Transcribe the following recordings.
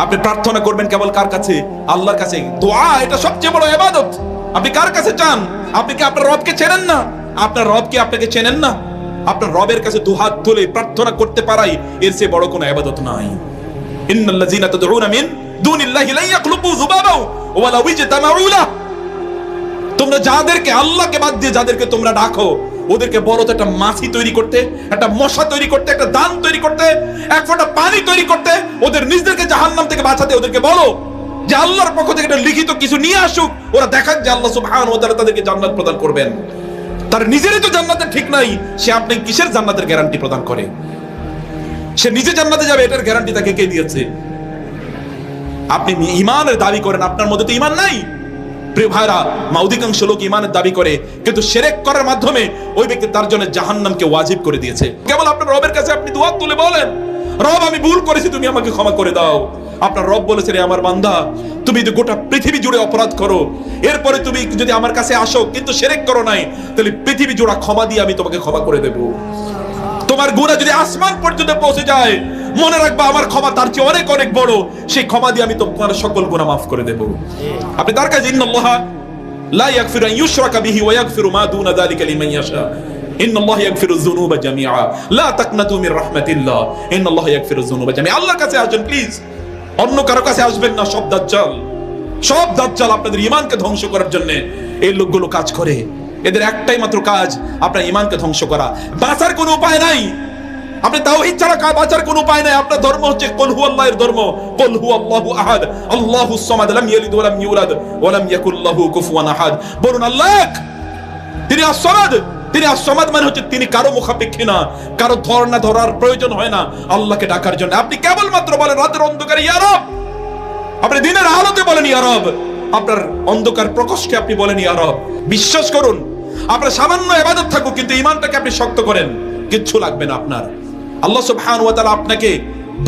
আপনি প্রার্থনা করবেন কেবল কার কাছে? আল্লাহর কাছে। দোয়া এটা সবচেয়ে বড় ইবাদত। আপনি কার কাছে চান? আপনি কি আপনার রবকে চেনেন না? আপনার রব কি আপনাকে চেনেন না? আপনার রবের কাছে দুহাত তুলে প্রার্থনা করতে পারাই এর চেয়ে বড় কোনো ইবাদত নাই। ইন্নাল্লাযীনা তাদউনা মিন দুনিল্লাহি লা ইয়াখলুকু যুবাবা ওয়া লাউ ইজতামাউ লা। তোমরা যাদেরকে আল্লাহকে বাদ দিয়ে যাদেরকে তোমরা ডাকো, ওদেরকে বলো তো একটা মাছি তৈরি করতে, একটা মশা তৈরি করতে, একটা দান তৈরি করতে, এক ফোঁটা পানি তৈরি করতে, ওদের নিজেদেরকে জাহান্নাম থেকে বাঁচাতে ওদেরকে বলো যে আল্লাহর পক্ষ থেকে একটা লিখিত কিছু নিয়ে আসুক, ওরা দেখাক যে আল্লাহ সুবহানাহু ওয়া তাআলা তাদেরকে জান্নাত প্রদান করবেন। তার নিজেরই তো জান্নাতের ঠিক নাই, সে আপনি কিসের জান্নাতের গ্যারান্টি প্রদান করে? সে নিজে জান্নাতে যাবে এটার গ্যারান্টি তাকে কে দিয়েছে? আপনি ঈমানের দাবি করেন, আপনার মধ্যে তো ঈমান নাই। প্রিয় ভাইরা, অধিকাংশ লোক ঈমানের দাবি করে কিন্তু শিরক করার মাধ্যমে ওই ব্যক্তি তার জন্য জাহান্নামকে ওয়াজিব করে দিয়েছে। কেবল আপনার রবের কাছে আপনি দুহাত তুলে বলেন, রব আমি ভুল করেছি, তুমি আমাকে ক্ষমা করে দাও। আপনার রব বলেছে, রে আমার বান্দা, তুমি যদি গোটা পৃথিবী জুড়ে অপরাধ করো, এরপরে তুমি যদি আমার কাছে আসো কিন্তু শিরক করো নাই, তাহলে পৃথিবী জুড়ে ক্ষমা দিয়ে আমি তোমাকে ক্ষমা করে দেব। তোমার গুনাহ যদি আসমান পর্যন্ত পৌঁছে যায়, মনে রাখবা আমার ক্ষমা তার চেয়ে অনেক অনেক বড়, সেই ক্ষমা দিয়ে আমি তোমার সকল গুনাহ মাফ করে দেব। আপনি তার কাছে ইন্নাল্লাহা লা ইয়াগফিরু আন ইউশরাকা বিহি ওয়া ইয়াগফিরু মা দুনা যালিকা লিমান ইয়াশা ইন্নাল্লাহা ইয়াগফিরু যুনুবা জামিআ লা তাকনাতু মির রাহমাতিল্লাহ ইন্নাল্লাহা ইয়াগফিরু যুনুবা জামিআ। আল্লাহর কাছে আসেন প্লিজ, অন্য কারো কাছে আসবেন না। সব দাজ্জাল আপনাদের ঈমানকে ধ্বংস করার জন্য এই লোকগুলো কাজ করে। এদের একটাই মাত্র কাজ, আপনার ঈমানকে ধ্বংস করা। বাঁচার কোনো উপায় নাই। আপনি তাওহীদ ছাড়া বাঁচার কোনো উপায় নাই। আপনার ধর্ম হচ্ছে কুল হুয়াল্লাহর ধর্ম। কুল হুয়াল্লাহু আহাদ আল্লাহুস সামাদ লাম ইয়ালিদ ওয়া লাম ইউলাদ ওয়া লাম ইয়াকুল লাহু কুফুয়ান আহাদ। বলুন আল্লাহ এক, তিনি as-সামাদ। তিনি as-সামাদ মানে হচ্ছে তিনি কারো মুখাপেক্ষী না, কারো ধরার প্রয়োজন হয় না আল্লাহকে ডাকার জন্য। আপনি কেবলমাত্র বলেন রাতের অন্ধকারে ইয়া রব, আপনি দিনের আলোতে বলেন ইয়া রব, আপনার অন্ধকার প্রকোষ্ঠে আপনি বলেন ইয়া রব। বিশ্বাস করুন, আপনার সামান্য ইবাদত থাকুক কিন্তু ঈমানটাকে আপনি শক্ত করেন, কিচ্ছু লাগবে না আপনার। আল্লাহ সুবহানাহু ওয়া তাআলা আপনাকে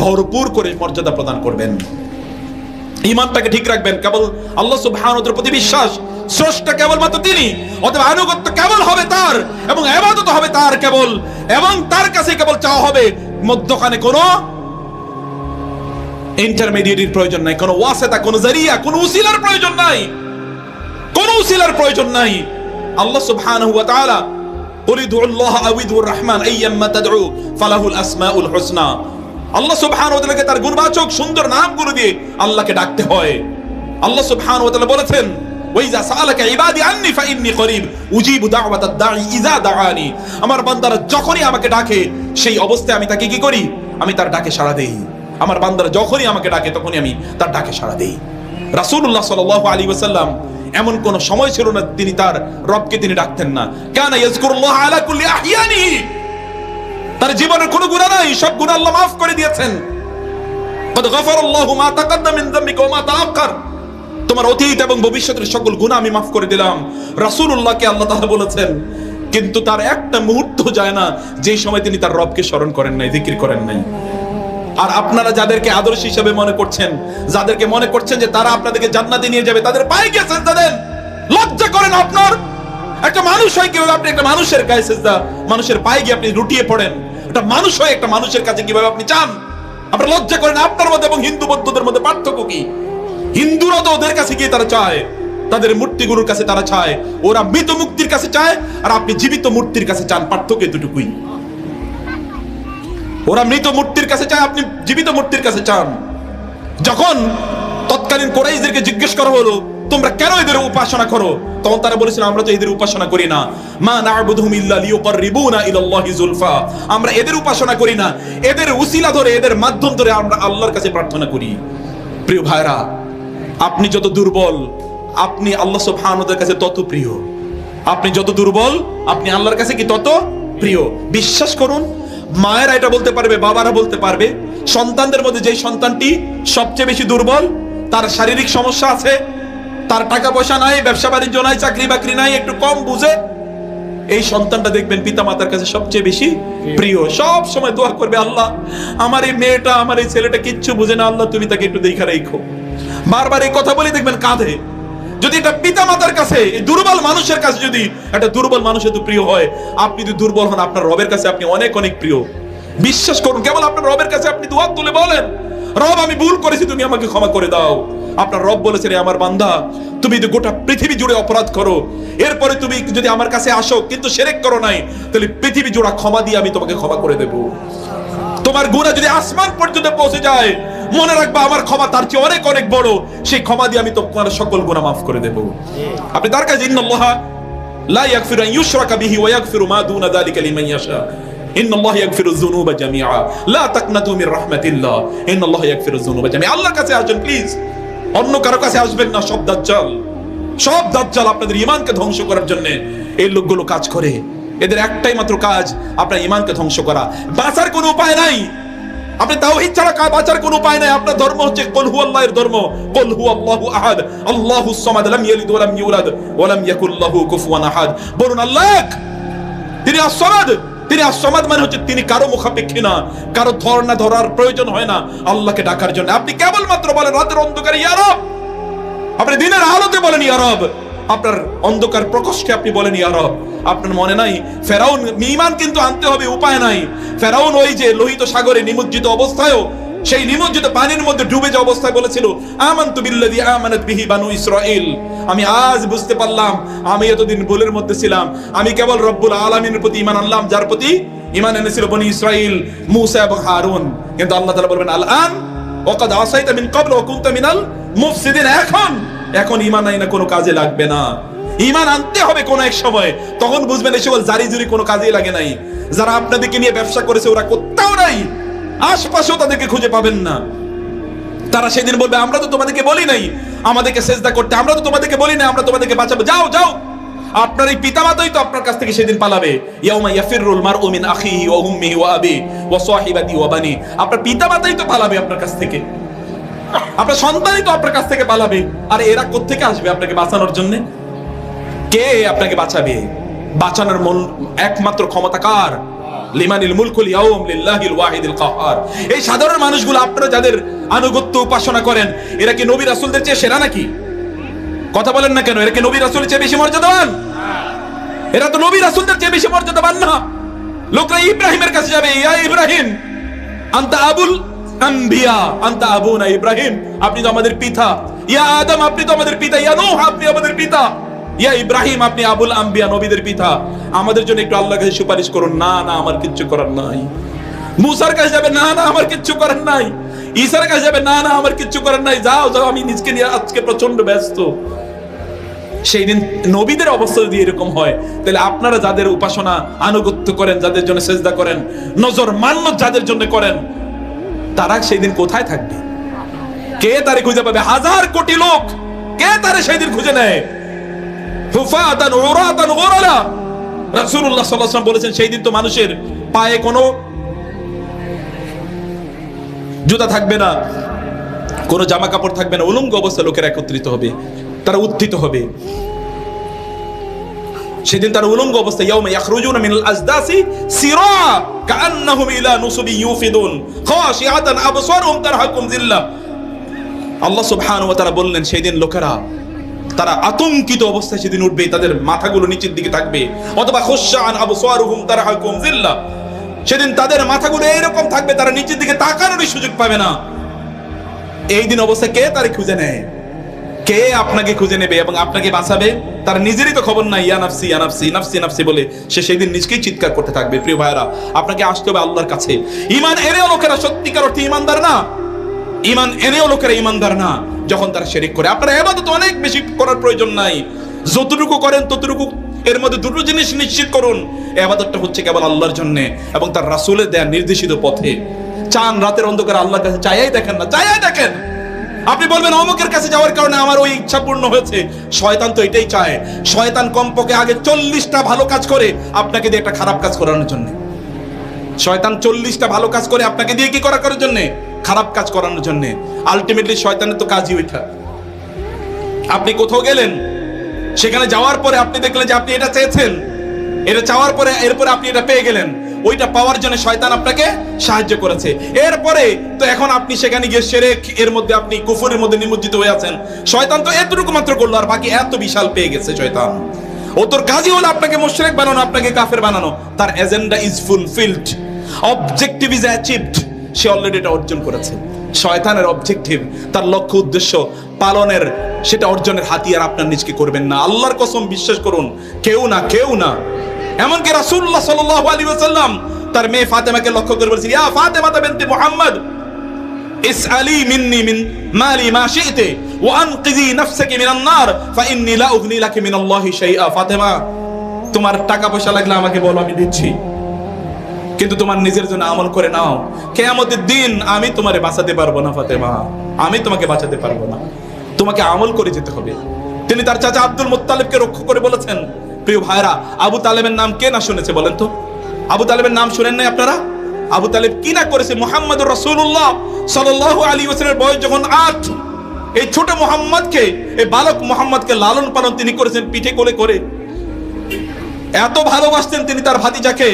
ভরপুর করে মর্যাদা প্রদান করবেন। ঈমানটাকে ঠিক রাখবেন। কেবল আল্লাহ সুবহানাহু ওয়া তাআলার প্রতি বিশ্বাস, স্রষ্টা কেবলমাত্র তিনি, অতএব আনুগত্য কেবল হবে তার এবং ইবাদত হবে তার কেবল, এবং তার কাছে কেবল চাওয়া হবে। মধ্যখানে কোনো ইন্টারমিডিয়েটের প্রয়োজন নাই, কোনো ওয়াসিতা, কোনো জারিয়া, কোনো উসিলার প্রয়োজন নাই, কোনো উসিলার প্রয়োজন নাই। আল্লাহ সুবহানাহু ওয়া তাআলা কুল উদউল্লাহ আও উদউর রহমান আইয়াম্মা তাদউ ফালাহুল আসমাউল হুসনা। আল্লাহ সুবহানাহু ওয়া তাআলাকে তার গুণবাচক সুন্দর নামগুলো দিয়ে আল্লাহকে ডাকতে হয়। আল্লাহ সুবহানাহু ওয়া তাআলা বলেছেন, ওয়াইজা সাআলাকা ইবাদি আন্নী ফাইন্নী করিব উজিবু দাওয়াতাদ দাঈ ইযা দাআনি। আমার বান্দারা যখনই আমাকে ডাকে সেই অবস্থায় আমি তাকে কি করি? আমি তার ডাকে সাড়া দেই। আমার বান্দারা যখনই আমাকে ডাকে তখনই আমি তার ডাকে সাড়া দেই। রাসূলুল্লাহ সাল্লাল্লাহু আলাইহি ওয়াসাল্লাম এমন কোন সময় ছিল না তিনি তার রবকে তিনি ডাকতেন না। কানা ইয়াযকুরুল্লাহ আলা কুল্লি আহইয়ানিহি। তার জীবনের কোনো গুনাহ নাই, সব গুনাহ আল্লাহ মাফ করে দিয়েছেন। কদ গফারাল্লাহু মা তাকাদ্দাম মিন যামবিকা ওয়া মা তাআক্কার। তোমার অতীত এবং ভবিষ্যতের সকল গুনাহ আমি মাফ করে দিলাম। রাসূলুল্লাহকে আল্লাহ তাআলা বলেছেন, কিন্তু তার একটা মুহূর্ত যায় না যেই সময় তিনি তার রবকে স্মরণ করেন নাই, জিকির করেন নাই। আর আপনারা যাদেরকে আদর্শ হিসেবে মনে করছেন, যাদেরকে মনে করছেন যে তারা আপনাদেরকে জান্নাতে নিয়ে যাবে, তাদের পায়ে গিয়ে সিজদা দেন। লজ্জা করেন আপনার। একটা মানুষ হয় কিভাবে আপনি একটা মানুষের গায়ে সিজদা, মানুষের পায়ে গিয়ে আপনি লুটিয়ে পড়েন? একটা মানুষ হয় একটা মানুষের কাছে কিভাবে আপনি চান? আপনারা লজ্জা করেন। আপনার মধ্যে এবং হিন্দু বৌদ্ধদের মধ্যে পার্থক্য কি? হিন্দুরা তো ওদের কাছে গিয়ে তারা চায়, তাদের মূর্তিগুলোর কাছে তারা চায়, ওরা মৃত মুক্তির কাছে চায়, আর আপনি জীবিত মূর্তির কাছে চান। পার্থক্য এতটুকুই। ওরা মৃত মূর্তির কাছে চায়, আপনি জীবিত মূর্তির কাছে চান। যখন তৎকালীন কুরাইশদেরকে জিজ্ঞেস করা হলো তোমরা কেন এদের উপাসনা করো, তখন তারা বলেছিল আমরা তো এদের উপাসনা করি না। মা না'বুদুহুম ইল্লা লিয়ুকাররিবুনা ইলাল্লাহি যুলফা। আমরা এদের উপাসনা করি না, এদের উসিলা ধরে, এদের মাধ্যম ধরে আমরা আল্লাহর কাছে প্রার্থনা করি। প্রিয় ভাইরা, আপনি যত দুর্বল আপনি আল্লাহ সুবহানাহু ওয়া তাআলার কাছে তত প্রিয়। আপনি যত দুর্বল আপনি আল্লাহর কাছে কি তত প্রিয়। বিশ্বাস করুন, মায়েরা এটা বলতে পারবে, বাবারা বলতে পারবে, সন্তানদের মধ্যে যেই সন্তানটি সবচেয়ে বেশি দুর্বল, তার শারীরিক সমস্যা আছে, তার টাকা পয়সা নাই, ব্যবসা বাণিজ্য নাই, চাকরি বাকরি নাই, একটু কম বুঝে, এই সন্তানটা দেখবেন পিতা মাতার কাছে সবচেয়ে বেশি প্রিয়। সব সময় দোয়া করবে, আল্লাহ আমার এই মেয়েটা, আমার এই ছেলেটা কিচ্ছু বুঝে না, আল্লাহ তুমি তাকে একটু দেখা রাখো। বারবার এই কথা বলে দেখবেন কাঁধে। যদি এটা পিতা মাতার কাছে, এই দুর্বল মানুষের কাছে যদি একটা দুর্বল মানুষ এত প্রিয় হয়, আপনি যদি দুর্বল হন আপনার রবের কাছে আপনি অনেক অনেক প্রিয়। বিশ্বাস করুন, কেবল আপনার রবের কাছে আপনি দুহাত তুলে বলেন, রব আমি ভুল করেছি, তুমি আমাকে ক্ষমা করে দাও। আপনার রব বলেছে, রে আমার বান্দা, তুমি যদি গোটা পৃথিবী জুড়ে অপরাধ করো, এরপরে তুমি যদি আমার কাছে আসো কিন্তু শিরক করো নাই, তাহলে পৃথিবী জুড়ে ক্ষমা দিয়ে আমি তোমাকে ক্ষমা করে দেব। তোমার গুনাহ যদি আসমান পর্যন্ত পৌঁছে যায়, মনে রাখবা আমার ক্ষমা তার চেয়ে অনেক অনেক বড়, সেই ক্ষমা দিয়ে আমি তোমার সকল গুনাহ মাফ করে দেব। আপনি তার কাছে ইন্নাল্লাহা লা ইয়াগফিরু আন ইউশরাকা বিহি ওয়া ইয়াগফিরু মা দুনা যালিকা লিমান ইয়াশা ইন্নাল্লাহা ইয়াগফিরুয যুনুবা জামিআ লা তাকনাতু মির রাহমাতিল্লাহ ইন্নাল্লাহা ইয়াগফিরুয যুনুবা জামিআ। আল্লাহর কাছে আসবেন প্লিজ, অন্য কারো কাছে আসবেন না। সব দাজ্জাল আপনাদের ঈমানকে ধ্বংস করার জন্য এই লোকগুলো কাজ করে। এদের একটাই মাত্র কাজ, আপনার ঈমানকে ধ্বংস করা। বাঁচার কোনো উপায় নাই, আপনি তাওহীদ ছাড়া বাঁচার কোনো উপায় নাই। আপনার ধর্ম হচ্ছে কুল হুয়াল্লাহর ধর্ম, কুল হুয়াল্লাহু আহাদ আল্লাহুস সামাদ লাম ইয়ালিদ ওয়া লাম ইউলাদ ওয়া লাম ইয়াকুল লাহু কুফুয়ান আহাদ। বলুন আল্লাহ তিনি আস-সামাদ। তিনি আস-সামাদ মানে হচ্ছে তিনি কারো মুখাপেক্ষী না, কারো ধরার প্রয়োজন হয় না আল্লাহকে ডাকার জন্য। আপনি কেবলমাত্র বলেন রাতের অন্ধকারে ইয়া রব, আপনি দিনের আলোতে বলেন ইয়া রব, আপনার অন্ধকার প্রকোষ্ঠে আপনি বলেন ইয়া রব। আপনার মনে নাই ফেরাউন, ঈমান কিন্তু আনতে হবে, উপায় নাই। ফেরাউন ওই যে লোহিত সাগরে নিমজ্জিত অবস্থায়ও, সেই নিমজ্জিত পানির মধ্যে ডুবে যাওয়া অবস্থায় বলেছিল আমানতু বিল্লাযী আমানাত বিহি বানু ইসরাঈল। আমি আজ বুঝতে পারলাম আমি এতদিন ভুলের মধ্যে ছিলাম, আমি কেবল রব্বুল আলামিনের প্রতি ঈমান আনলাম যার প্রতি ঈমান এনেছিল বনি ইসরাঈল, মূসা এবং হারুন। কিন্তু আল্লাহ তাআলা বলবেন আল আন ওয়াকাদ আসাইতা মিন ক্বাবল ওয়া কুনতা মিনাল মুফসিদিন। এখন ঈমান নাই না কোনো কাজে লাগবে না। ঈমান আনতে হবে কোন এক সময়, তখন বুঝবেন এই সকল জারি জুরি কোনো কাজেই লাগে নাই। যারা আপনাদেরকে নিয়ে ব্যবসা করেছে ওরা কোথাও নাই, আশপাশেও তাদেরকে খুঁজে পাবেন না। তারা সেদিন বলবে আমরা তো তোমাদেরকে বলি নাই আমাদেরকে সেজদা করতে, আমরা তো তোমাদেরকে বলি নাই আমরা তোমাদেরকে বাঁচাবো, যাও যাও। আপনার এই পিতামাতাই তো আপনার কাছ থেকে সেদিন পালাবে। ইয়াউমা ইয়াফিরুল মারউ মিন আখিহি ওয়া উম্মিহি ওয়া আবিহি ওয়া সাহিবাতিহি ওয়া বানি। আপনার পিতামাতাই তো পালাবে আপনার কাছ থেকে, আপনার সন্তানই তো আপনার কাছ থেকে পালাবে। আর এরা কোত্থেকে আসবে আপনাকে বাঁচানোর জন্য? কে আপনাকে বাঁচাবে? বাঁচানোর একমাত্র ক্ষমতা কার? লিমানিল মুলকুল ইয়াউম লিল্লাহিল ওয়াহিদিল কাহ্হার। এই সাধারণ মানুষগুলো আপনারা যাদের আনুগত্য উপাসনা করেন, এরা কি নবী রাসূলদের চেয়ে সেরা নাকি? কথা বলেন না কেন? এরা কি নবী রাসূলের চেয়ে বেশি মর্যাদাবান? এরা তো নবী রাসূলদের চেয়ে বেশি মর্যাদাবান না। লোকরা ইব্রাহিমের কাছে যাবে, ইয়া ইব্রাহিম আনতা আবুল আম্বিয়া আনতা আবুনা ইব্রাহিম, আপনি তো আমাদের পিতা। ইয়া আদম আপনি তো আমাদের পিতা। ইয়া নূহ আপনি আমাদের পিতা। ইয়া ইব্রাহিম আপনি আবুল আম্বিয়া নবীদের পিতা, আমাদের জন্য একটু আল্লাহর কাছে সুপারিশ করুন। না না আমার কিচ্ছু করার নাই। মুসার কাছে যাবে, না না আমার কিচ্ছু করার নাই। ঈসার কাছে যাবে, না না আমার কিচ্ছু করার নাই, যাও যাও আমি নিজকে নিয়ে আজকে প্রচন্ড ব্যস্ত। সেই দিন নবীদের অবস্থা যদি এরকম হয়, তাহলে আপনারা যাদের উপাসনা আনুগত্য করেন, যাদের জন্য সেজদা করেন, নজর মান্নত যাদের জন্য করেন, তারা সেই দিন কোথায় থাকবে? কে তারে খুঁজে পাবে? হাজার কোটি লোক, কে তারে সেই দিন খুঁজে নেয়? হুফাতান উরাতান গুরালা। রাসূলুল্লাহ সাল্লাল্লাহু আলাইহি ওয়াসাল্লাম বলেছেন সেই দিন তো মানুষের পায়ে কোনো জুতা থাকবে না, কোনো জামা কাপড় থাকবে না, উলঙ্গ অবস্থায় লোকেরা একত্রিত হবে, তারা উত্থিত হবে। সেদিন তারা উলঙ্গ অবস্থায় ইয়াউমা ইয়াখরুজুনা মিনাল আজদাসি সিরা কাআন্নাহুম ইলা নুসুবি ইউফিদুন খাশিআতান আবসারুহুম তারহাকুম যিল্লাহ। আল্লাহ সুবহানাহু ওয়া তাআলা বললেন সেদিন লোকেরা তারা আতঙ্কিত অবস্থায় সেদিন উঠবে, তাদের মাথাগুলো নিচের দিকে থাকবে। অথবা খুশআন আবসারুহুম তারহাকুম যিল্লাহ, সেদিন তাদের মাথাগুলো এরকম থাকবে, তারা নিচের দিকে তাকানোরই সুযোগ পাবে না। এই দিন অবস্থায় কে তারে খুঁজে নেয়? কে আপনাকে খুঁজে নেবে এবং আপনাকে বাঁচাবে? তার নিজেরই তো খবর নাই। ইয়া নাফসি ইয়া নাফসি নাফসি নাফসি বলে সে সেই দিন নিজকেই চিৎকার করতে থাকবে। প্রিয় ভাইরা, আপনাকে আসতে হবে আল্লাহর কাছে। ঈমান এনেও লোকেরা সত্যিকার অর্থে ঈমানদার না। ঈমান এনেও লোকেরা ঈমানদার না যখন তারা শিরক করে। আপনারা ইবাদত অনেক বেশি করার প্রয়োজন নাই, যতটুকু করেন ততটুকু এর মধ্যে দুটো জিনিস নিশ্চিত করুন, ইবাদতটা হচ্ছে কেবল আল্লাহর জন্য এবং তার রাসূলের দেয়া নির্দেশিত পথে। চান রাতের অন্ধকারে আল্লাহর কাছে চাইয়াই দেখেন না, চাইয়াই দেখেন। আপনি বলবেন অমুকের কাছে যাওয়ার কারণে আমার ওই ইচ্ছা পূর্ণ হয়েছে। শয়তান তো এটাই চায়। শয়তান কমপক্ষে আগে 40টা ভালো কাজ করে আপনাকে দিয়ে একটা খারাপ কাজ করানোর জন্য। শয়তান 40টা ভালো কাজ করে আপনাকে দিয়ে কি করার জন্য? খারাপ কাজ করানোর জন্য। আলটিমেটলি শয়তানের তো কাজই ওইটা। আপনি কোথাও গেলেন, সেখানে যাওয়ার পরে আপনি দেখলেন যে আপনি এটা চেয়েছেন, এটা চাওয়ার পরে এরপরে আপনি এটা পেয়ে গেলেন, ওইটা পাওয়ার জন্য শয়তান আপনাকে সাহায্য করেছে। এরপরে তো এখন আপনি সেখানে গিয়ে শিরক এর মধ্যে আপনি কুফরের মধ্যে নিমজ্জিত হয়ে আছেন। শয়তান তো এতটুকু মাত্র করলো, আর বাকি এত বিশাল পেয়ে গেছে শয়তান। ও তোর কাজই হলো আপনাকে মুশরিক বানানো, আপনাকে কাফের বানানো। তার agenda is fulfilled, objective is achieved. Say already এটা অর্জন করেছে। শয়তানের অবজেক্টিভ, তার লক্ষ্য উদ্দেশ্য পালনের, সেটা অর্জনের হাতিয়ার আপনার নিজকে করবেন না। আল্লাহর কসম বিশ্বাস করুন, কেউ না, কেউ না। এমনকি রাসূলুল্লাহ সাল্লাল্লাহু আলাইহি ওয়াসাল্লাম তার মেয়ে ফাতেমাকে লক্ষ্য করে বলেছেন, ইয়া ফাতেমা বিনতে মুহাম্মদ ইসআলি মিন্নি মিন মালি মা শি'তি ওয়া আনকিজি নাফসাকি মিনান নার ফাইন্নী লা উগনি লাকি মিনাল্লাহি শাইআ। ফাতেমা, তোমার টাকা পয়সা লাগলে আমাকে বলো, আমি দিচ্ছি, কিন্তু তোমার নিজের জন্য আমল করে নাও। কিয়ামতের দিন আমি তোমারে বাঁচাতে পারবো না ফাতেমা, আমি তোমাকে বাঁচাতে পারবো না, তোমাকে আমল করে যেতে হবে। তিনি তার চাচা আব্দুল মুত্তালিবকে রক্ষা করে বলেছেন। প্রিয় ভাইরা, আবু তালেবের নাম কে না শুনেছে বলেন তো? আবু তালেবের নাম শুনেন নাই আপনারা? আবু তালেব কি না করেছে? মুহাম্মদুর রাসূলুল্লাহ সাল্লাল্লাহু আলাইহি ওয়াসাল্লামের বয়স যখন 8, এই ছোট মুহাম্মদকে, এই বালক মুহাম্মদকে লালন পালন তিনি করেছেন পিঠে কোলে করে। এত ভালোবাসতেন তিনি তার ভাতিজাকে,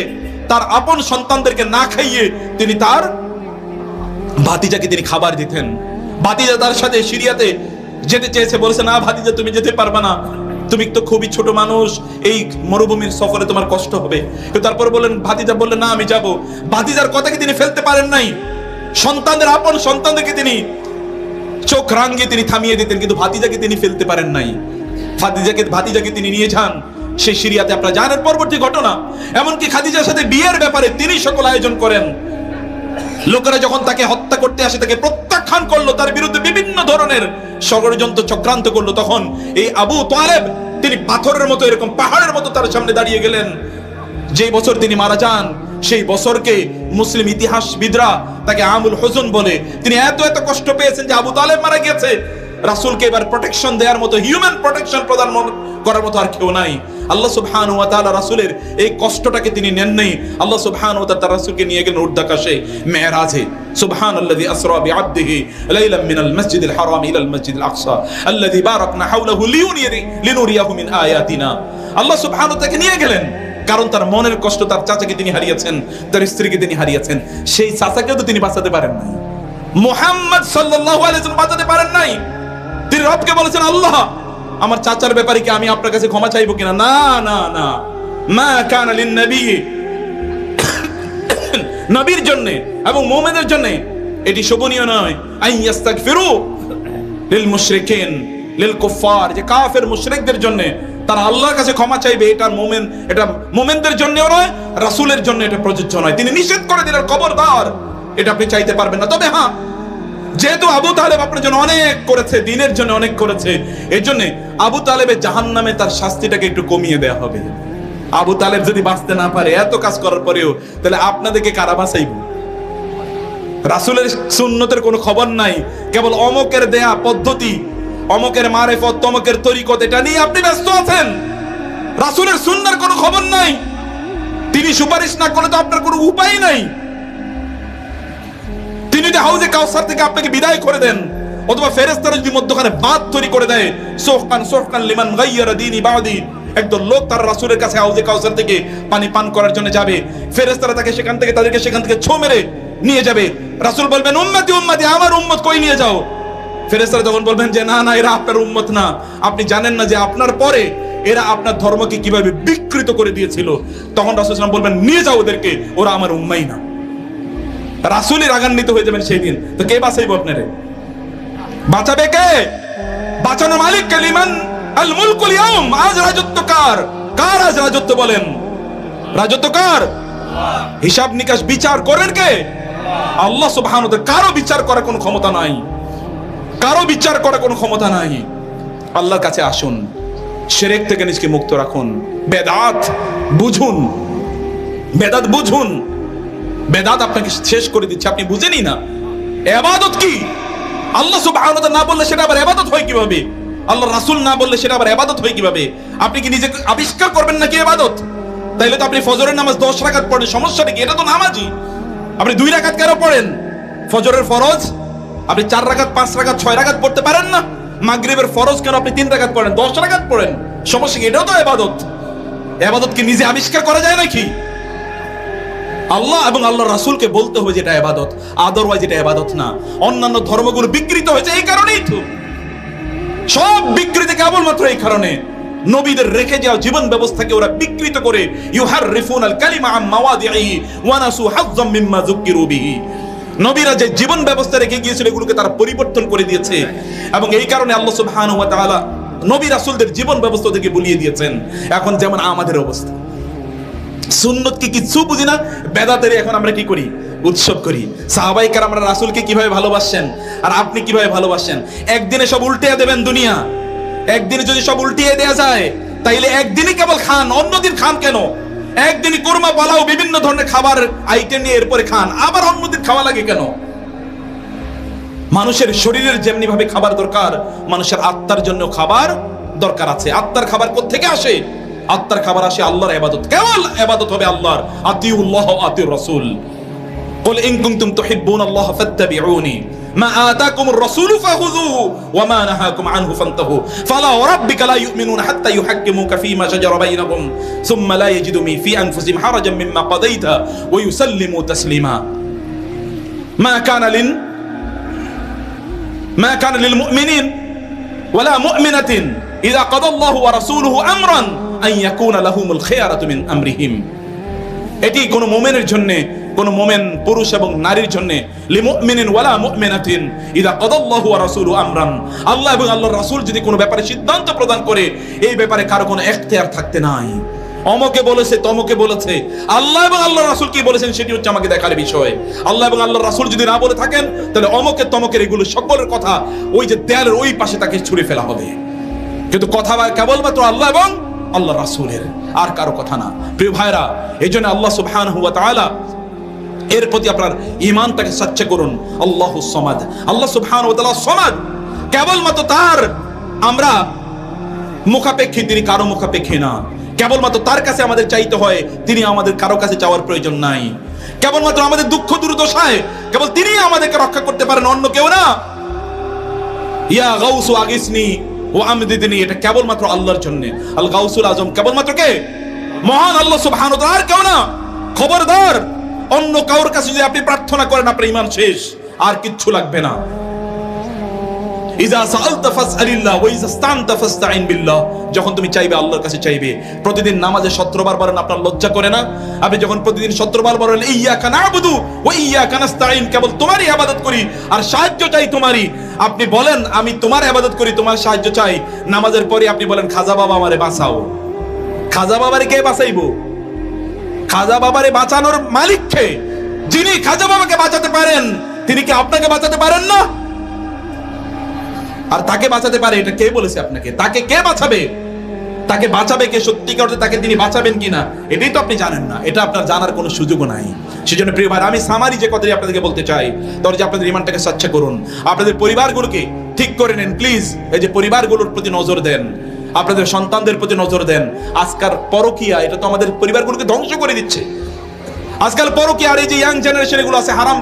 তার আপন সন্তানদেরকে না খাইয়ে তিনি তার ভাতিজাকে তিনি খাবার দিতেন। ভাতিজা তার সাথে সিরিয়াতে যেতে চেয়েছে, বলেছে না ভাতিজা তুমি যেতে পারবে না, তুমি তো খুবই ছোট মানুষ, এই মরুভূমির সফরে তোমার কষ্ট হবে। কিন্তু তারপর বললেন, ভাতিজা বললেন না আমি যাব। ভাতিজার কথাকে তিনি ফেলতে পারেন নাই, সন্তানদের আপন সন্তানদেরকে তিনি চোখ রাঙিয়ে তিনি থামিয়ে দিতেন, কিন্তু ভাতিজাকে তিনি ফেলতে পারেন নাই। ভাতিজাকে তিনি নিয়ে যান সেই সিরিয়াতে। আপনারা জানেন পরবর্তী ঘটনা, এমনকি খাদিজার সাথে বিয়ের ব্যাপারে তিনি সকল আয়োজন করেন। লোকেরা যখন তাকে হত্যা করতে আসে, তাকে প্রত্যাখ্যান করলো, তার বিরুদ্ধে বিভিন্ন ধরনের ষড়যন্ত্র চক্রান্ত করলো, তখন এই আবু তালেব তিনি পাথরের মতো, এরকম পাহাড়ের মতো তার সামনে দাঁড়িয়ে গেলেন। যেই বছর তিনি মারা যান, সেই বছরকে মুসলিম ইতিহাসবিদরা তাকে আমুল হুজুন বলে। তিনি এত কষ্ট পেয়েছেন যে আবু তালেব মারা গিয়েছে, রাসূলকে এবার প্রোটেকশন দেওয়ার মতো, হিউম্যান প্রোটেকশন প্রদান করার মতো আর কেউ নাই। আল্লাহ সুবহানাহু ওয়া তাআলা রাসূলের এই কষ্টটাকে তিনি নেন নাই। আল্লাহ সুবহানাহু ওয়া তাআলা তার রাসূলকে নিয়ে গেলেন উর্দাকাশে, মেরাজে। সুবহানাল্লাযী আসরা বিআবদিহি লাইলাম মিনাল মাসজিদিল হারাম ইলাল মাসজিদিল আকসা আল্লাযী বারাকনা হাওলাহু লিনুরিয়াহু মিন আয়াতিনা। আল্লাহ সুবহানাহু ওয়া তাআলা নিয়ে গেলেন, কারণ তার মনের কষ্ট, তার চাচাকে তিনি হারিয়েছেন, তার স্ত্রীকে তিনি হারিয়েছেন। সেই চাচাকেও তো তিনি বাঁচাতে পারেন নাই, মুহাম্মদ সাল্লাল্লাহু আলাইহি ওয়াসাল্লাম বাঁচাতে পারেন নাই। তিনি রবকে বলেছেন, আল্লাহ আমার চাচার ব্যাপারে কি আমি আপনার কাছে ক্ষমা চাইবো কিনা? না না না, মা কানা লিন নবী, নবীর জন্য এবং মুমিনের জন্য এটি শোভনীয় নয়, আই ইস্তাগফিরু লিল মুশরিকিন লিল কুফার, যে কাফের মুশরিকদের জন্য তারা আল্লাহর কাছে ক্ষমা চাইবে, এটা মুমিনদের জন্যও নয়, রাসূলের জন্য এটা প্রযোজ্য নয়। তিনি নিষেধ করে দিলেন, খবরদার, এটা আপনি চাইতে পারবেন না। তবে হ্যাঁ, যেহেতু আবু তালেব আপনার জন্য অনেক করেছে, দিনের জন্য অনেক করেছে, এই জন্য আবু তালেবের জাহান্নামে তার শাস্তিটাকে একটু কমিয়ে দেওয়া হবে। আবু তালেব যদি বাঁচতে না পারে এত কাজ করার পরেও, তাহলে আপনাদেরকে কারা বাঁচাইব? রাসূলের সুন্নতের কোনো খবর নাই, কেবল অমকের দেয়া পদ্ধতি, অমকের মারেফত, তমকের তরিকত, এটা নিয়ে আপনি ব্যস্ত আছেন। রাসূলের সুন্নাহর কোনো খবর নাই। তিনি সুপারিশ না করলে তো আপনার কোনো উপায় নাই। তিনি যদি হাউজে কাউসার থেকে আপনাকে বিদায় করে দেন, অথবা ফেরেশতারা যদি মধ্যখানে বাঁধ তৈরি করে দেয়, সুহকান লিমান গায়্যারা দীনি বাদি, একদল লোক তার রাসূলের কাছে হাউজে কাউসার থেকে পানি পান করার জন্য যাবে, ফেরেশতারা তাদেরকে সেখান থেকে ছো মেরে নিয়ে যাবে। রাসূল বলবেন, উম্মতি উম্মতি, আমার উম্মত কই নিয়ে যাও? ফেরেশতারা তখন বলবেন যে না না, এরা আপনার উম্মত না, আপনি জানেন না যে আপনার পরে এরা আপনার ধর্মকে কিভাবে বিকৃত করে দিয়েছিল। তখন রাসূল সাল্লাল্লাহু আলাইহি ওয়াসাল্লাম বলবেন, নিয়ে যাও ওদেরকে, ওরা আমার উম্মাই না। রাসূলই রাগান্বিত হয়ে যাবেন সেই দিন। তো কে বাঁচাইব আপনারে? বাঁচাবে কে? বাঁচানো মালিক কে? লিমান আল মুলকুল ইয়াউম, আজ রাজত্ব কার? কার আজ রাজত্ব বলেন? রাজত্ব কার? হিসাব নিকাশ বিচার করেন কে? আল্লাহ সুবহানাহু ওয়া তাআলা। কারো বিচার করার কোনো ক্ষমতা নাই, কারো বিচার করার কোনো ক্ষমতা নাই। আল্লাহর কাছে আসুন, শিরক থেকে নিজকে মুক্ত রাখুন, বেদাত বুঝুন, বেদাত বুঝুন। বেদাত আপনাকে শেষ করে দিচ্ছে, আপনি বুঝেনই না। ইবাদত কি? আল্লাহ সুবহানাহু ওয়া তাআলা না বললে সেটা আবার ইবাদত হয় কিভাবে? আল্লাহ রাসূল না বললে সেটা আবার ইবাদত হয় কিভাবে? আপনি কি নিজে আবিষ্কার করবেন নাকি ইবাদত? তাইলে তো আপনি ফজরের নামাজ 10 রাকাত পড়েন, সমস্যাটা কি? এটা তো নামাজই। আপনি 2 রাকাত কেন পড়েন? ফজরের ফরজ আপনি 4 রাকাত, 5 রাকাত, 6 রাকাত পড়তে পারেন না? মাগরিবের ফরজ কেন আপনি 3 রাকাত পড়েন, 10 রাকাত পড়েন? সমস্যা কি? এটাও তো ইবাদত। ইবাদত কি নিজে আবিষ্কার করা যায় নাকি? আল্লাহ এবং আল্লাহর রাসূলকে বলতে হবে যেটা ইবাদত, আদারওয়াইজ এটা ইবাদত না। অন্যান্য ধর্মগুলো বিকৃত হয়েছে এই কারণেই তো, সব বিকৃতি কেবলমাত্র এই কারণে। নবীদের রেখে যাওয়া জীবন ব্যবস্থাকে ওরা বিকৃত করে, ইউহাররিফুনাল কালিমা আম মাওয়াদিহি ওয়া নাসু হাজ্জাম মিম্মা যুকিরু বিহি। নবীরা যে জীবন ব্যবস্থা রেখে গিয়েছিল এগুলোকে তারা পরিবর্তন করে দিয়েছে, এবং এই কারণে আল্লাহ সুবহানাহু ওয়া তাআলা নবী রাসূলদের জীবন ব্যবস্থা থেকে ভুলিয়ে দিয়েছেন। এখন যেমন আমাদের অবস্থা, সুন্নত কি কিছু বুঝি না, বেদাতের এখন আমরা কি করি, উৎসব করি। সাহাবায়ে কেরামরা রাসূলকে কিভাবে ভালোবাসেন আর আপনি কিভাবে ভালোবাসেন? একদিনে সব উল্টিয়ে দেবেন দুনিয়া, একদিনে যদি সব উল্টিয়ে দেয়া যায় তাইলে একদিনই কেবল খান, অন্যদিন খান কেন? একদিনই কোরমা পোলাও বিভিন্ন ধরনের খাবার আইটেম নিয়ে এরপরে খান, আবার অন্যদিন খাওয়া লাগে কেন? মানুষের শরীরের যেমনি ভাবে খাবার দরকার, মানুষের আত্মার জন্য খাবার দরকার আছে। আত্মার খাবার কোত্থেকে আসে? আত্মার খাবার আসে আল্লাহর ইবাদত। কেবল ইবাদত হবে আল্লাহর। আতিউল্লাহ ওয়া আতিউর রাসূল। কুল ইন কুনতুম তুহিব্বুনাল্লাহ ফাত্তাবিউনি মা আতাকুমুর রাসূলু ফাখুযুহু ওয়া মা নাহাকুম আনহু ফান্তাহু ফালা রাব্বিকা লা ইউমিনুনা হাত্তা ইউহাক্কিমুকা ফীমা শাজারা বাইনাহুম সুম্মা লা ইয়াজিদু ফী আনফুসিহিম হারাজাম মিম্মা কাদাইতা ওয়া ইউসাল্লিমু তাসলিমা। মা কানা লিল মুমিনিন ওয়ালা মুমিনাতিন ইযা কাদাল্লাহু ওয়া রাসূলুহু আমরান আন ইয়াকুনা লাহুমুল খিয়ারাতু মিন আমরিহিম। এটি কোন মুমিনের জন্য, কোন মুমিন পুরুষ এবং নারীর জন্য, লিমুমিনিন ওয়ালা মুমিনাতিন ইযা কাদাল্লাহু ওয়া রাসূলুহু আমরান, আল্লাহ এবং আল্লাহর রাসূল যদি কোনো ব্যাপারে সিদ্ধান্ত প্রদান করে এই ব্যাপারে কারো কোনো ইখতিয়ার থাকতে নাই। অমকে বলেছে, তমকে বলেছে, আল্লাহ এবং আল্লাহর রাসূল কি বলেছেন সেটি হচ্ছে আমাকে দেখার বিষয়। আল্লাহ এবং আল্লাহর রাসূল যদি না বলে থাকেন তাহলে অমকে তমকের এগুলো সকলের কথা ওই যে দেয়ালের ওই পাশে তাকে ছুঁড়ে ফেলা হবে। কিন্তু কথা কেবলমাত্র আল্লাহ এবং আল্লাহ রাসূলের, আর কারো কথা না। প্রিয় ভাইরা, এই জন্য আল্লাহ সুবহানাহু ওয়া তাআলা এর প্রতি আপনার ঈমানটাকে সচ্চা করুন। আল্লাহুস সামাদ, আল্লাহ সুবহানাহু ওয়া তাআলা সামাদ, কেবলমাত্র তার আমরা মুখাপেক্ষী, তিনি কারো মুখাপেক্ষী না। কেবলমাত্র তার কাছে আমাদের চাইতে হয়, তিনি আমাদের কারো কাছে চাওয়ার প্রয়োজন নাই। কেবলমাত্র আমাদের দুঃখ দুর্দশায় কেবল তিনি আমাদেরকে রক্ষা করতে পারেন, অন্য কেউ না। ইয়া গাউসু আগিসনি ও আমদিদনি, এটা কেবলমাত্র আল্লাহর জন্য। আল গাউসুল আজম কেবলমাত্র কে? মহান আল্লাহ সুবহানাহু ওয়া তাআলা, আর কেউ না। খবরদার, অন্য কারোর কাছে যদি আপনি প্রার্থনা করেন আপনার ঈমান শেষ, আর কিচ্ছু লাগবে না। ইযা সাআলতা ফাসআলিল্লাহ ওয়া ইযা ইসতানতা ফাসতাইন বিল্লাহ, যখন তুমি চাইবে আল্লাহর কাছে চাইবে। প্রতিদিন নামাজে 17 বার বলেন, আপনার লজ্জা করে না? আপনি যখন প্রতিদিন 17 বার বলেন ইয়্যাকা না'বুদু ওয়া ইয়্যাকা নাস্তাইন, কেবল তোমারই ইবাদত করি আর সাহায্য চাই তোমারই। আপনি বলেন আমি তোমার ইবাদত করি, তোমার সাহায্য চাই। নামাজের পরে আপনি বলেন খাজা বাবা আমারে বাঁচাও। খাজা বাবারে কে বাঁচাইবো? খাজা বাবারে বাঁচানোর মালিক কে? যিনি খাজা বাবাকে বাঁচাতে পারেন তিনি কি আপনাকে বাঁচাতে পারেন না? আর তাকে বাঁচাতে পারে এটা কে বলেছে আপনাকে? তাকে কে বাঁচাবে? তাকে বাঁচাবে কে? সত্যিকার অর্থে তাকে তিনি বাঁচাবেন কিনা এটাই তো আপনি জানেন না। এটা আপনার জানার কোনো সুযোগও নাই। সেজন্য প্রিয় ভাই, আমি সামারি যে কথাটি আপনাদেরকে বলতে চাই, তাহলে যে আপনাদের ঈমানটাকে সচ্চা করুন, আপনাদের পরিবারগুলোকে ঠিক করে নেন প্লিজ। এই যে পরিবারগুলোর প্রতি নজর দেন, আপনাদের সন্তানদের প্রতি নজর দেন। আজকাল পরকীয়া, এটা তো আমাদের পরিবারগুলোকে ধ্বংস করে দিচ্ছে। আজকাল পরকীয়া, আর এই যে ইয়াং জেনারেশন এগুলো আছে হারাম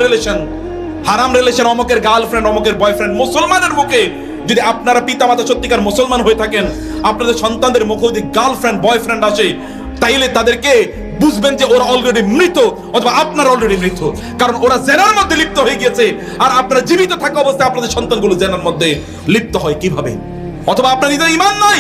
রিলেশন, অমকের গার্লফ্রেন্ড, অমকের বয়ফ্রেন্ড। মুসলমানের মুখে যদি আপনারা পিতামাতা সত্যিকার মুসলমান হয়ে থাকেন, আপনাদের সন্তানদের মুখে যদি গার্লফ্রেন্ড বয়ফ্রেন্ড আসে, তাইলে তাদেরকে বুঝবেন যে ওরা অলরেডি মৃত, অথবা আপনারা অলরেডি মৃত। কারণ ওরা জেনার মধ্যে লিপ্ত হয়ে গেছে, আর আপনারা জীবিত থাকা অবস্থায় আপনাদের সন্তানগুলো জেনার মধ্যে লিপ্ত হয় কিভাবে? অথবা আপনার নিজের ঈমান নাই,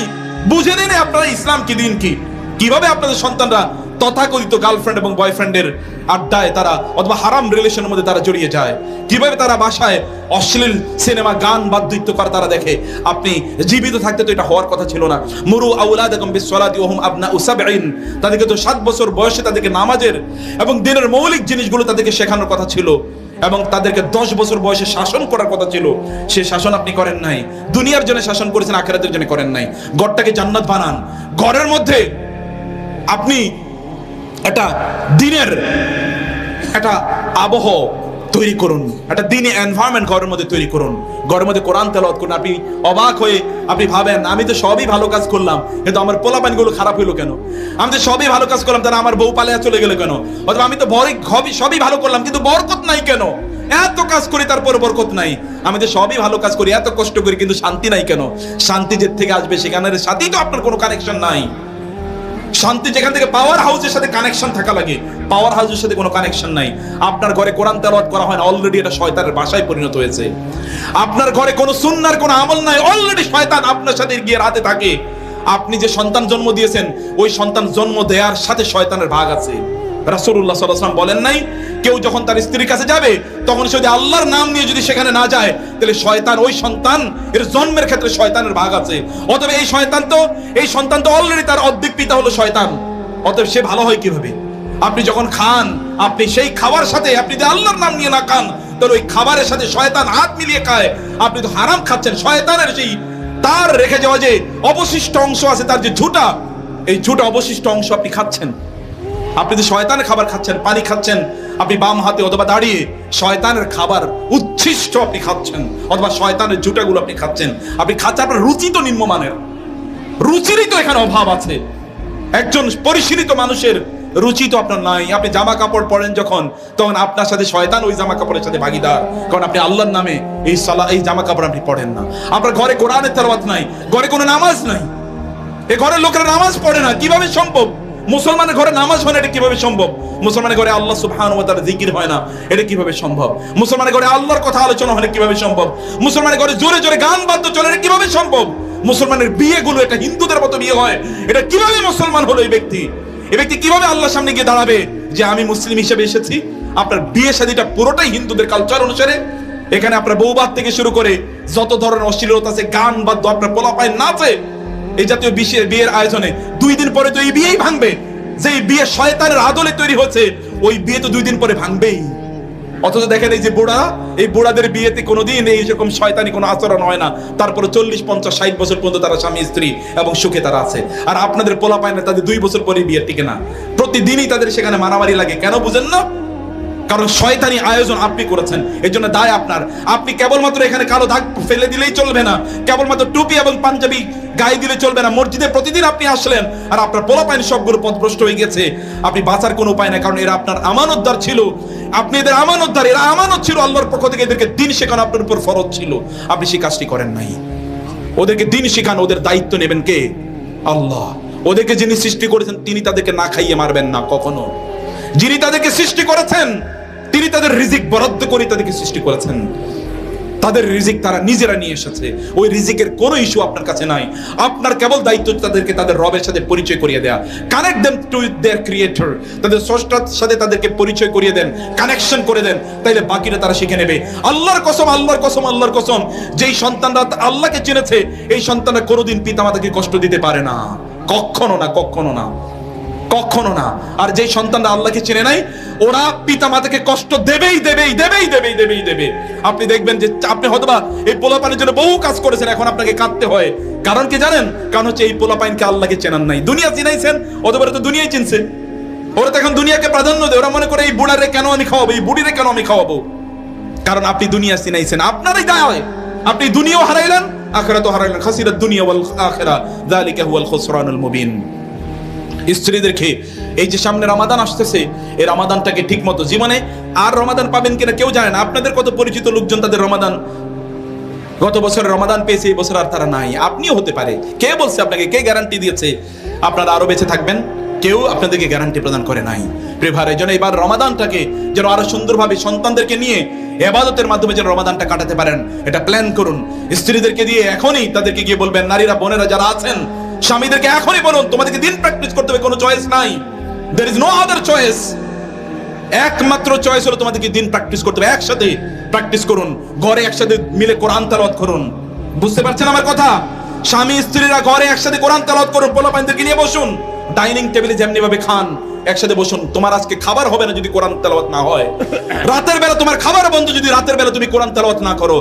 বুঝে নেন আপনারা ইসলাম কি, দিন কি। কিভাবে আপনাদের সন্তানরা তথাকথিত গার্লফ্রেন্ড এবং বয়ফ্রেন্ডের আড্ডায় তারা, অথবা হারাম রিলেশনের মধ্যে তারা জড়িয়ে যায়? কিভাবে তারা বাসায় অশ্লীল সিনেমা, গান, বাদ্যিত্য করে তারা দেখে? আপনি জীবিত থাকতে তো এটা হওয়ার কথা ছিল না। মুরু আওলাদাকুম বিসসালাতি ওয়া হুম আবনাউ সাবঈন, তাদেরকে তো 7 বছর বয়সে তাদেরকে নামাজের এবং দিনের মৌলিক জিনিসগুলো তাদেরকে শেখানোর কথা ছিল, এবং তাদেরকে 10 বছর বয়সে শাসন করার কথা ছিল। সে শাসন আপনি করেন নাই। দুনিয়ার জন্য শাসন করেছেন, আখিরাতের জন্য করেন নাই। ঘরটাকে জান্নাত বানান। ঘরের মধ্যে আপনি একটা দিনের একটা আবহ তৈরি করুন, একটা দিনে এনভায়রনমেন্ট ঘরের মধ্যে তৈরি করুন। ঘরের মধ্যে কোরআন তেলাওয়াত করুন। আপনি অবাক হয়ে আপনি ভাবেন আমি তো সবই ভালো কাজ করলাম, কিন্তু আমার পোলাপানগুলো খারাপ হইলো কেন? আমি তো সবই ভালো কাজ করলাম, তাহলে আমার বউ পালিয়ে চলে গেল কেন? অথবা আমি তো সবই ভালো করলাম, কিন্তু বরকত নাই কেন? এত কাজ করি তারপরে বরকত নাই। আমি তো সবই ভালো কাজ করি, এত কষ্ট করি, কিন্তু শান্তি নাই কেন? শান্তি যে থেকে আসবে সেখানের সাথেই তো আপনার কোনো কানেকশন নাই। শান্তি যেখান থেকে পাওয়ার হাউসের সাথে কানেকশন থাকা লাগে, পাওয়ার হাউসের সাথে কোনো কানেকশন নাই। আপনার ঘরে কোরআন তেলাওয়াত করা হয় না, অলরেডি এটা শয়তানের বাসায় পরিণত হয়েছে। আপনার ঘরে কোনো সুন্নাহর কোনো আমল নাই, অলরেডি শয়তান আপনার সাথে গিয়ে রাতে থাকে। আপনি যে সন্তান জন্ম দিয়েছেন, ওই সন্তান জন্ম দেওয়ার সাথে শয়তানের ভাগ আছে। রাসূলুল্লাহ সাল্লাল্লাহু আলাইহি ওয়াসাল্লাম বলেন নাই কেউ যখন তার স্ত্রীর কাছে যাবে তখন সে যদি আল্লাহর নাম নিয়ে যদি সেখানে না যায় তাহলে শয়তান, ওই সন্তান এর জন্মের ক্ষেত্রে শয়তানের ভাগ আছে। অতএব এই সন্তান তো অলরেডি তার অর্ধেক পিতা হলো শয়তান। অতএব সে ভালো হয় কিভাবে? আপনি যখন খান, আপনি সেই খাবার সাথে আপনি যদি আল্লাহর নাম নিয়ে না খান তাহলে ওই খাবারের সাথে শয়তান হাত মিলিয়ে খায়, আপনি তো হারাম খাচ্ছেন। শয়তানের সেই তার রেখে যাওয়া যে অবশিষ্ট অংশ আছে, তার যে ঝুটা, এই ঝুটা অবশিষ্ট অংশ আপনি খাচ্ছেন। আপনি যে শয়তানের খাবার খাচ্ছেন, পানি খাচ্ছেন, আপনি বাম হাতে অথবা দাঁড়িয়ে শয়তানের খাবার উচ্ছিষ্ট আপনি খাচ্ছেন, অথবা শয়তানের ঝুটাগুলো আপনি খাচ্ছেন। আপনি খাচ্ছেন, আপনার রুচি তো নিম্নমানের, রুচিরই তো এখানে অভাব আছে। একজন পরিশীলিত মানুষের রুচি তো আপনার নাই। আপনি জামা কাপড় পরেন যখন, তখন আপনার সাথে শয়তান ওই জামা কাপড়ের সাথে ভাগীদার, কারণ আপনি আল্লাহর নামে এই জামা কাপড় আপনি পড়েন না। আপনার ঘরে কোরআনের তেলাওয়াত নাই, ঘরে কোনো নামাজ নাই, এই ঘরের লোকেরা নামাজ পড়ে না, কিভাবে সম্ভব? মুসলমানের ঘরে নামাজ হয় না, এটা কিভাবে সম্ভব? মুসলমানের ঘরে আল্লাহ সুবহানাহু ওয়া তাআলা জিকির হয় না, এটা কিভাবে সম্ভব? মুসলমানের ঘরে আল্লাহর কথা আলোচনা হয় না, কিভাবে সম্ভব? মুসলমানের ঘরে জোরে জোরে গান বাদ্য চলে, এটা কিভাবে সম্ভব? মুসলমানের বিয়েগুলো এটা হিন্দুদের মতো বিয়ে হয়, এটা কিভাবে মুসলমান হলো এই ব্যক্তি? এই ব্যক্তি কিভাবে আল্লাহর সামনে গিয়ে দাঁড়াবে যে আমি মুসলিম হিসেবে এসেছি? আপনার বিয়ে শাদীটা পুরোটাই হিন্দুদের কালচার অনুসারে। এখানে আপনার বউবাদ থেকে শুরু করে যত ধরনের অশ্লীলতা আছে, গান বাদ্য, আপনার পোলাপায় নাচে, এই জাতীয় বিয়ের আয়োজনে 2 দিন পরে তো এই বিয়েই ভাঙবে। যে বিয়ে শয়তানের আদলে তৈরি হচ্ছে, ওই বিয়ে তো 2 দিন পরে ভাঙবেই। অথচ দেখেন এই যে এই বুড়াদের বিয়েতে কোনোদিন এইরকম শয়তানি কোনো আচরণ হয় না, তারপরে 40, 50, 60 বছর পর্যন্ত তারা স্বামী স্ত্রী এবং সুখে তারা আছে। আর আপনাদের পোলা পায় না, তাদের 2 বছর পরে বিয়ে টিকে না, প্রতিদিনই তাদের সেখানে মারামারি লাগে। কেন বুঝেন না? কারণ শয়তানি আয়োজন আপনি করেছেন, এর জন্য দায় আপনার। আপনি কেবলমাত্র এখানে কালো দাগ ফেলে দিলেই চলবে না, কেবলমাত্র টুপি এবং পাঞ্জাবি গায়ে দিলে চলবে না। মসজিদে প্রতিদিন আপনি আসলেন আর আপনার পোলাপাইন সবগুলো পথভ্রষ্ট হয়ে গেছে, আপনি বাঁচার কোনো উপায় নাই, কারণ এরা আপনার আমানতদার ছিল। আপনি এদের আমানতদার, এরা আমানত ছিল আল্লাহর পক্ষ থেকে, এদেরকে দিন শেখানো আপনার উপর ফরজ ছিল, আপনি সেই কাজটি করেন নাই। ওদেরকে দিন শেখান, ওদের দায়িত্ব নেবেন কে? আল্লাহ। ওদেরকে যিনি সৃষ্টি করেছেন তিনি তাদেরকে না খাইয়ে মারবেন না কখনো। যিনি তাদেরকে সৃষ্টি করেছেন তিনি তাদের রিজিক বরাদ্দ করে তাদেরকে সৃষ্টি করেছেন, তাদের রিজিক তারা নিজেরা নিয়ে এসেছে। ওই রিজিকের কোনো ইস্যু আপনার কাছে নাই। আপনার কেবল দায়িত্ব তাদেরকে তাদের রবের সাথে পরিচয় করিয়ে দেয়া, connect them to their creator, তাদের স্রষ্টার সাথে তাদেরকে পরিচয় করিয়ে দেন, কানেকশন করে দেন, তাইলে বাকিটা তারা শিখে নেবে। আল্লাহর কসম, আল্লাহর কসম, আল্লাহর কসম, যেই সন্তানরা আল্লাহকে চিনেছে এই সন্তানরা কোনোদিন পিতামাতাকে কষ্ট দিতে পারে না, কখনো না, কখনো না, কখনো না। আর যেই সন্তানরা আল্লাহকে চিনে নাই ওরা পিতা মাতাকে কষ্ট দেবেই দেবেই দেবেই দেবেই দেবেই দেবে। আপনি দেখবেন যে আপনি হয়তোবা এই পোলাপাইনের জন্য বহু কাজ করেছেন, এখন আপনাকে কাঁদতে হয়। কারণ কি জানেন? কারণ হচ্ছে এই পোলাপাইনকে আল্লাহকে চেনান নাই। দুনিয়া চিনাইছেন, অথবা তো দুনিয়াই চিনছে। ওরা তো এখন দুনিয়াকে প্রাধান্য দেয়। ওরা মনে করে এই বুড়ারে কেন আমি খাওয়াবো, এই বুড়িরে কেন আমি খাওয়াবো। কারণ আপনি দুনিয়া চিনাইছেন, আপনারই দায় হয়। আপনি দুনিয়াও হারাইলেন, আখিরাতও হারাইলেন। খাসিরাত দুনিয়া ওয়াল আখিরা, যালিকা হুয়াল খুসরানুল মুবিন। স্ত্রীদেরকে এই যে সামনে রমাদান আসতেছে, এই রমাদানটাকে ঠিক মতো জীবনে আর রমাদান পাবেন কিনা কেউ জানে না। আপনাদের কত পরিচিত লোকজন তাদের রমাদান, গত বছরের রমাদান পেয়েছে, এই বছর আর তারা নাই। আপনিও হতে পারে। কে বলছে আপনাকে? কে গ্যারান্টি দিয়েছে আপনারা আরো বেঁচে থাকবেন? কেউ আপনাদেরকে গ্যারান্টি প্রদান করে নাই। প্রিভার, এই জন্য এবার রমাদানটাকে যেন আরো সুন্দরভাবে সন্তানদেরকে নিয়ে ইবাদতের মাধ্যমে যেন রমাদানটা কাটাতে পারেন, এটা প্ল্যান করুন। স্ত্রীদেরকে দিয়ে এখনই তাদেরকে গিয়ে বলবেন, নারীরা বোনেরা যারা আছেন স্বামীদেরকে এখনই বলুন তোমাদেরকে দিন প্র্যাকটিস করতে হবে, কোনো চয়েস নাই। there is no other choice। একমাত্র চয়েস হলো তোমাদেরকে দিন প্র্যাকটিস করতে হবে। একসাথে প্র্যাকটিস করুন, ঘরে একসাথে মিলে কোরআন তেলাওয়াত করুন। বুঝতে পারছেন আমার কথা? স্বামী স্ত্রীরা ঘরে একসাথে কোরআন তেলাওয়াত করুন, পোলাপাইনদেরকে নিয়ে বসুন, ডাইনিং টেবিলে যেমনি ভাবে খান একসাথে বসুন। তোমার আজকে খাবার হবে না যদি কোরআন তেলাওয়াত না হয়। রাতের বেলা তোমার খাবার বন্ধ যদি রাতের বেলা তুমি কোরআন তেলাওয়াত না করো।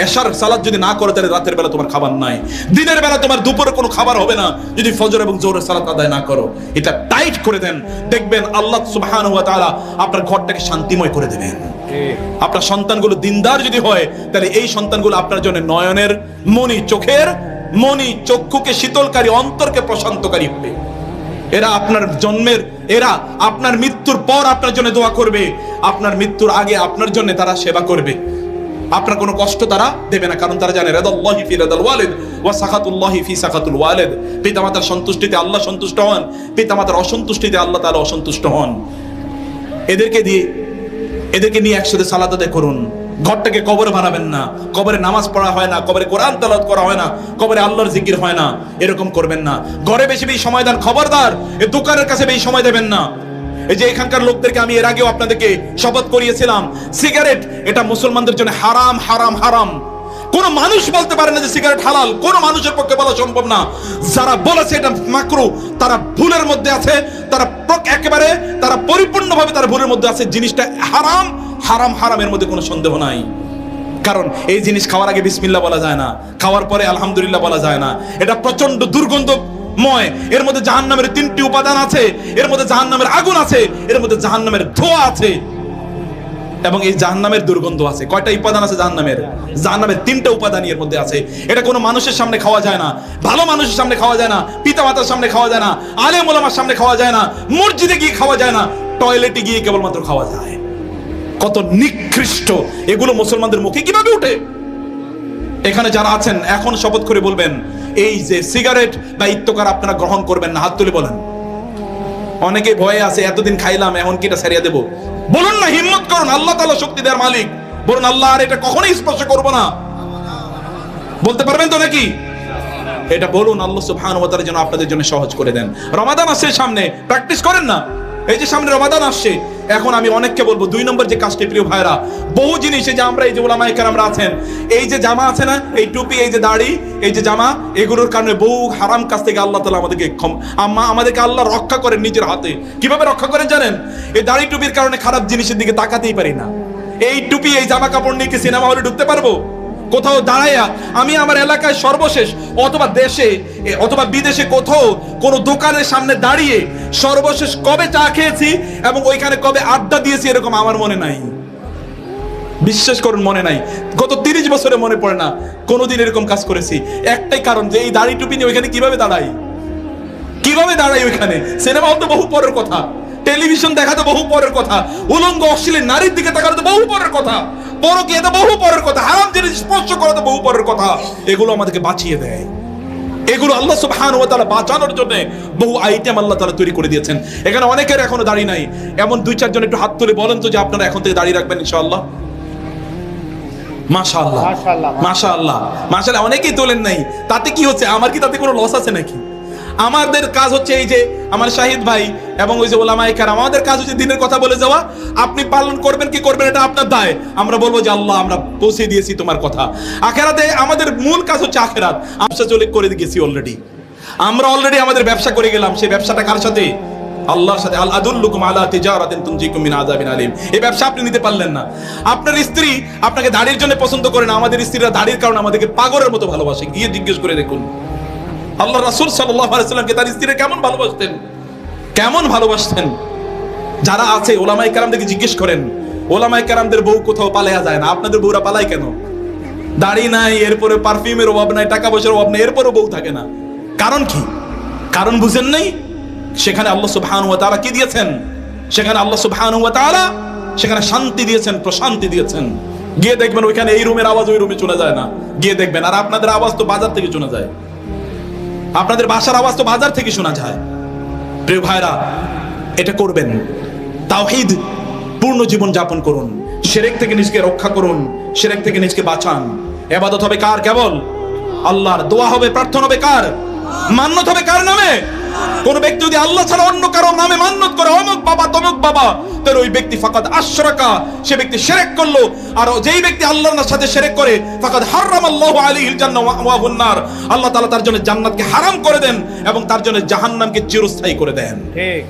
এশার সালাত যদি না করো তাহলে রাতের বেলা তোমার খাবার নাই। দিনের বেলা তোমার দুপুরে কোনো খাবার হবে না যদি ফজর এবং জোহরের সালাত আদায় না করো। এটা টাইট করে দেন, দেখবেন আল্লাহ সুবহানাহু ওয়া তাআলা আপনার ঘরটাকে শান্তিময় করে দেবেন। আপনার সন্তানগুলো দিনদার যদি হয় তাহলে এই সন্তানগুলো আপনার জন্য নয়নের মণি, চোখের মণি, চক্ষুকে শীতলকারী, অন্তরকে প্রশান্তকারী হবে। এরা আপনার জন্মের, এরা আপনার মৃত্যুর পর আপনার জন্য দোয়া করবে, আপনার মৃত্যুর আগে আপনার জন্য তারা সেবা করবে। আপনার কোনো কষ্ট তারা দেবে না, কারণ তারা জানে রাদাল্লাহি ফি রাদাল ওয়ালিদ ওয়া সাখাতুল্লাহি ফি সাখাতুল ওয়ালিদ। পিতামাতার সন্তুষ্টিতে আল্লাহ সন্তুষ্ট হন, পিতামাতার অসন্তুষ্টিতে আল্লাহ তাআলা অসন্তুষ্ট হন। এদেরকে নিয়ে একসাথে সালাত আদায় করুন। ঘরটাকে কবর বানাবেন না, কবরে নামাজ পড়া হয় না, কবরে কোরআন তেলাওয়াত করা হয় না, কবরে আল্লাহর জিকির হয় না, এরকম করবেন না। ঘরে বেশি বেশি সময় দেন, খবরদার এই দোকানের কাছে বেশি সময় দেবেন না। এই যে এখানকার লোকদেরকে আমি এর আগেও আপনাদেরকে শপথ করিয়েছিলাম, সিগারেট এটা মুসলমানদের জন্য হারাম হারাম হারাম। কোন মানুষ বলতে পারে না যে সিগারেট হালাল, কোন মানুষের পক্ষে বলা সম্ভব না। যারা বলেছে এটা মাকরু, তারা ভুলের মধ্যে আছে, তারা একেবারে তারা পরিপূর্ণভাবে তার ভুলের মধ্যে আছে। জিনিসটা হারাম হারাম হারাম, এর মধ্যে কোনো সন্দেহ নাই। কারণ এই জিনিস খাওয়ার আগে বিসমিল্লাহ বলা যায় না, খাওয়ার পরে আলহামদুলিল্লাহ বলা যায় না। এটা প্রচন্ড দুর্গন্ধময়, এর মধ্যে জাহান্নামের 3টি উপাদান আছে, এর মধ্যে জাহান্নামের আগুন আছে, এর মধ্যে জাহান্নামের ধোঁয়া আছে, এবং এই জাহান্নামের দুর্গন্ধ আছে। কয়টা উপাদান আছে জাহান্নামের? জাহান্নামের 3টা উপাদান এর মধ্যে আছে। এটা কোনো মানুষের সামনে খাওয়া যায় না, ভালো মানুষের সামনে খাওয়া যায় না, পিতামাতার সামনে খাওয়া যায় না, আলেম ওলামার সামনে খাওয়া যায় না, মসজিদে গিয়ে খাওয়া যায় না, টয়লেটে গিয়ে কেবলমাত্র খাওয়া যায়। কত নিকৃষ্ট এগুলো মুসলমানদের মুখে কিভাবে উঠে! এখানে যারা আছেন এখন শপথ করে বলবেন এই যে সিগারেট বা ইত্তকার আপনারা গ্রহণ করবেন না, হাত তুলে বলেন। অনেকে ভয়ে আছে, এতদিন খাইলাম এখন কি এটা ছাড়িয়ে দেব? বলুন না, হিম্মত করুন, আল্লাহ তাআলা শক্তি দেওয়ার মালিক। বলুন আল্লাহ আর এটা কখনোই স্পর্শ করব না। বলতে পারবেন তো নাকি? এটা বলুন, আল্লাহ সুবহানাহু ওয়া তাআলা যেন আপনাদের জন্য সহজ করে দেন। রমাদান আসছে সামনে, প্র্যাকটিস করেন না। এই যে সামনে রমাদান আসছে, এখন আমি অনেককে বলবো 2 নম্বর যে কাজটি, প্রিয় ভাইরা, বহু জিনিস এই যে আমরা এই যে ওলামায়ে কেরামরা আছেন, এই যে জামা আছে না, এই টুপি, এই যে দাড়ি, এই যে জামা, এগুলোর কারণে বহু হারাম কাজ থেকে আল্লাহ তাআলা আমাদেরকে আল্লাহ রক্ষা করেন নিজের হাতে। কিভাবে রক্ষা করেন জানেন? এই দাড়ি টুপির কারণে খারাপ জিনিসের দিকে তাকাতেই পারি না। এই টুপি এই জামা কাপড় নিয়ে কি সিনেমা হলে ঢুকতে পারবো? কোথাও দাঁড়াইয়া আমি আমার এলাকায় সর্বশেষ অথবা দেশে অথবা বিদেশে কোথাও কোনো দোকানের সামনে দাঁড়িয়ে সর্বশেষ কবে চা খেয়েছি এবং ওইখানে কবে আড্ডা দিয়েছি এরকম আমার মনে নাই। বিশ্বাস করুন, মনে নাই। গত 30 বছরে মনে পড়ে না কোনোদিন এরকম কাজ করেছি। একটাই কারণ যে এই দাড়ি টুপি নিয়ে ওইখানে কিভাবে দাঁড়াই, ওইখানে সিনেমা হল তো বহু পরের কথা, টেলিভিশন দেখা তো বহু পরের কথা, উলঙ্গ অশ্লীল নারীর দিকে তাকানো তো বহু পরের কথা, পরকীয়া তো বহু পরের কথা, হারাম জিনিস স্পর্শ করা তো বহু পরের কথা। এগুলো আমাদেরকে বাঁচিয়ে দেয়। এগুলো আল্লাহ সুবহানাহু ওয়া তাআলা বাঁচানোর জন্য বহু আইটেম আল্লাহ তাআলা তৈরি করে দিয়েছেন। এখানে অনেকের এখনো দাড়ি নাই, এমন 2-4 জন একটু হাত তুলে বলেন তো যে আপনারা এখন থেকে দাড়ি রাখবেন ইনশাআল্লাহ। মাশাআল্লাহ মাশাআল্লাহ মাশাআল্লাহ, অনেকেই তোলেন নাই। তাতে কি হচ্ছে? আমার কি তাতে কোনো লস আছে নাকি? আমাদের কাজ হচ্ছে এই যে আমার শাহিদ ভাই এবং ওই যে ওলামায়ে কেরাম, আমাদের কাজ হচ্ছে দিনের কথা বলে যাওয়া। আপনি পালন করবেন কি করবেন এটা আপনার দায়। আমরা বলবো যে আল্লাহ আমরা পৌঁছে দিয়েছি তোমার কথা। আখিরাতে আমাদের মূল কাজ হচ্ছে আখিরাত। ব্যবসা চলে করে গেছি অলরেডি, আমরা অলরেডি আমাদের ব্যবসা করে গেলাম। সেই ব্যবসাটা কার সাথে? আল্লাহর সাথে। আল আদুল্লুকুম আলা তিজারাতিন তুনজিকুম মিন আযাবিন আলিম। এই ব্যবসা আপনি নিতে পারলেন না। আপনার স্ত্রী আপনাকে দাড়ির জন্য পছন্দ করে না। আমাদের স্ত্রীরা দাড়ির কারণে আমাদেরকে পাগলের মতো ভালোবাসে। গিয়ে জিজ্ঞেস করে দেখুন আল্লাহ রাসূল সাল্লাল্লাহু আলাইহি ওয়াসাল্লামকে তার স্ত্রীরা কেমন ভালোবাসতেন, কেমন ভালোবাসতেন। যারা আছে ওলামায়ে কেরামদেরকে জিজ্ঞেস করেন, ওলামায়ে কেরামদের বউ কোথাও পালায়া যায় না। আপনাদের বউরা পালায় কেন? দাড়ি নাই, এরপরে পারফিউমের অভাব নাই, টাকা পয়সার অভাব নাই, এরপরও বউ থাকে না। কারণ কি? কারণ বুঝেন নাই? সেখানে আল্লাহ সুবহানাহু ওয়া তাআলা কি দিয়েছেন? সেখানে আল্লাহ সুবহানাহু ওয়া তাআলা সেখানে শান্তি দিয়েছেন, প্রশান্তি দিয়েছেন। গিয়ে দেখবেন ওইখানে এই রুমের আওয়াজ ওই রুমে চলে যায় না। গিয়ে দেখবেন। আর আপনাদের আওয়াজ তো বাজার থেকে শোনা যায়, আপনাদের বাসার আওয়াজ তো বাজার থেকে শোনা যায়। প্রিয় ভাইরা, এটা করবেন। তাওহীদ পূর্ণ জীবন যাপন করুন, শিরক থেকে নিজকে রক্ষা করুন, শিরক থেকে নিজকে বাঁচান। ইবাদত হবে কার? কেবল আল্লাহর। দোয়া হবে, প্রার্থনা হবে কার? মান্নত হবে কার নামে? কোন ব্যক্তি যদি আল্লাহ ছাড়া অন্য কারো নামে মান্নত করে, অমুক বাবা তমুক বাবা, তাহলে ওই ব্যক্তি ফাকাদ আশরাকা, সে ব্যক্তি শিরক করলো। আর যেই ব্যক্তি আল্লাহর সাথে শিরক করে, ফাকাদ হারামাল্লাহু আলাইহিল জান্নাহ ওয়া হুন নার, আল্লাহ তাআলা তার জন্য জান্নাতকে হারাম করে দেন এবং তার জন্য জাহান্নামকে চিরস্থায়ী করে দেন। ঠিক।